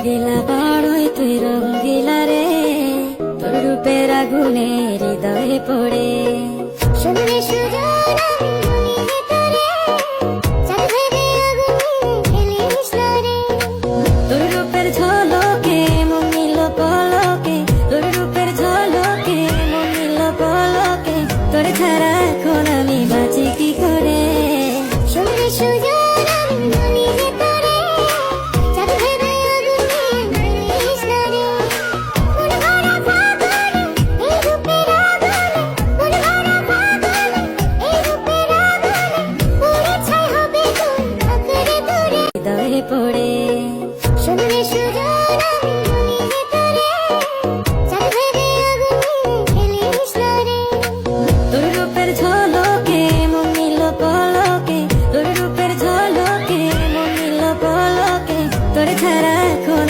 দিলা বড়ই তুই রঙ্গিলা রে, তোর রূপের আগুনে হৃদয়ে পড়ে। শুনলে সুজন আমি ভেতরে, চাঁদ ভেবে আগুনে খেলিস না রে। তোর রূপের ঝলকে মন নিল পলকে, তোর রূপের ঝলকে মন নিল পলকে, তোর ছাড়া এখন আমি বাঁচি কি করে। শুনলে সুজন আমি ভেতরে, চাঁদ ভেবে আগুনে খেলিস না রে। মন ভরা ফাগুনে এই রূপের আগুনে, মন ভরা ফাগুনে এই রূপের আগুনে, পুড়ে ছাই হবে তোর আঁকড়ে ধরে। হৃদয়ে পড়ে। শুনলে সুজন আমি ভেতরে, চাঁদ ভেবে আগুনে খেলিস না রে। তোর রূপের ঝলকে মন নিল পলকে, তোর রূপের ঝলকে মন নিল পলকে, তোর ছাড়া এখন